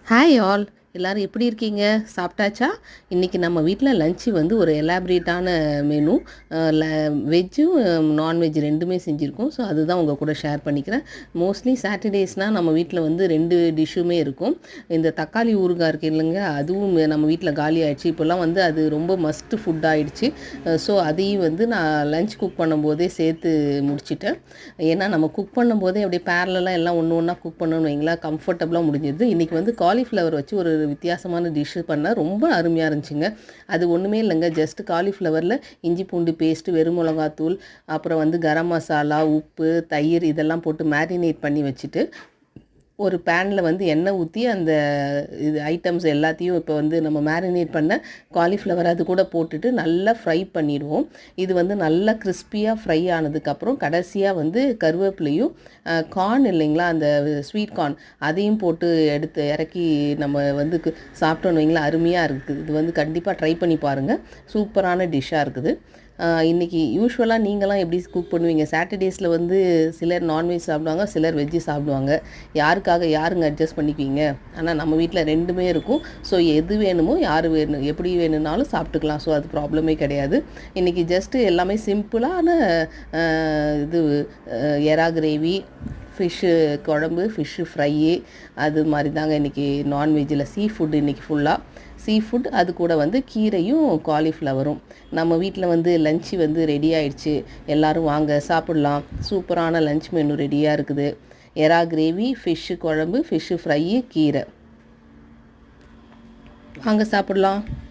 Hi all, எல்லோரும் எப்படி இருக்கீங்க? சாப்பிட்டாச்சா? இன்றைக்கி நம்ம வீட்டில் லஞ்சு வந்து ஒரு எலாபரேட்டான மெனு. வெஜ்ஜும் நான்வெஜ் ரெண்டுமே செஞ்சுருக்கோம். ஸோ அதுதான் உங்கள் கூட ஷேர் பண்ணிக்கிறேன். மோஸ்ட்லி சாட்டர்டேஸ்னால் நம்ம வீட்டில் வந்து 2 டிஷ்ஷுமே இருக்கும். இந்த தக்காளி ஊறுகாய் இருக்குது இல்லைங்க, அதுவும் நம்ம வீட்டில் காலி ஆகிடுச்சு. இப்போல்லாம் வந்து அது ரொம்ப மஸ்ட்டு ஃபுட் ஆகிடுச்சு. ஸோ அதையும் வந்து நான் லஞ்ச் குக் பண்ணும்போதே சேர்த்து முடிச்சிட்டேன். ஏன்னா நம்ம குக் பண்ணும்போதே அப்படியே பேரலாக எல்லாம் ஒன்று ஒன்றா குக் பண்ணணும்னு வைங்களேன், கம்ஃபர்டபுளாக முடிஞ்சிடுது. இன்றைக்கி வந்து காலிஃப்ளவர் வச்சு ஒரு வித்தியாசமான டிஷ்ஷு பண்ணால் ரொம்ப அருமையாக இருந்துச்சுங்க. அது ஒன்றுமே இல்லைங்க, ஜஸ்ட் காலிஃப்ளவரில் இஞ்சி பூண்டு பேஸ்ட்டு, வெறும் மிளகாத்தூள், அப்புறம் வந்து கரம் மசாலா, உப்பு, தயிர் இதெல்லாம் போட்டு மேரினேட் பண்ணி வச்சுட்டு ஒரு பேனில் வந்து எண்ணெய் ஊற்றி அந்த ஐட்டம்ஸ் எல்லாத்தையும் இப்போ வந்து நம்ம மேரினேட் பண்ண காலிஃப்ளவர் அது கூட போட்டுட்டு நல்லா ஃப்ரை பண்ணிடுவோம். இது வந்து நல்லா கிறிஸ்பியாக ஃப்ரை ஆனதுக்கப்புறம் கடைசியாக வந்து கருவேப்பிலையும் கார்ன் இல்லைங்களா, அந்த ஸ்வீட் கார்ன் அதையும் போட்டு எடுத்து இறக்கி நம்ம வந்து சாப்பிட்டோன்னு வைங்களா, அருமையாக இருக்குது. இது வந்து கண்டிப்பாக ட்ரை பண்ணி பாருங்கள், சூப்பரான டிஷ்ஷாக இருக்குது. இன்றைக்கி யூஸ்வலாக நீங்களாம் எப்படி குக் பண்ணுவீங்க? சாட்டர்டேஸில் வந்து சிலர் நான்வெஜ் சாப்பிடுவாங்க, சிலர் வெஜ்ஜு சாப்பிடுவாங்க. யாருங்க அட்ஜஸ்ட் பண்ணிக்குவீங்க? ஆனால் நம்ம வீட்டில் ரெண்டுமே இருக்கும். ஸோ எது வேணுமோ, எப்படி வேணும்னாலும் சாப்பிட்டுக்கலாம். ஸோ அது ப்ராப்ளமே கிடையாது. இன்றைக்கி ஜஸ்ட்டு எல்லாமே சிம்பிளான இது எறா கிரேவி, ஃபிஷ்ஷு குழம்பு, ஃபிஷ்ஷு ஃப்ரையி, அது மாதிரி தாங்க இன்றைக்கி நான்வெஜ்ஜில். சீ ஃபுட் இன்றைக்கி ஃபுல்லாக சீ ஃபுட். அது கூட வந்து கீரையும் காலிஃப்ளவரும். நம்ம வீட்டில் வந்து லஞ்சு வந்து ரெடி ஆகிடுச்சு. எல்லோரும் வாங்க சாப்பிட்லாம். சூப்பரான லஞ்ச் மெனு ரெடியாக இருக்குது. எறா கிரேவி, ஃபிஷ்ஷு குழம்பு, ஃபிஷ்ஷு ஃப்ரையி, கீரை. வாங்க சாப்பிட்லாம்.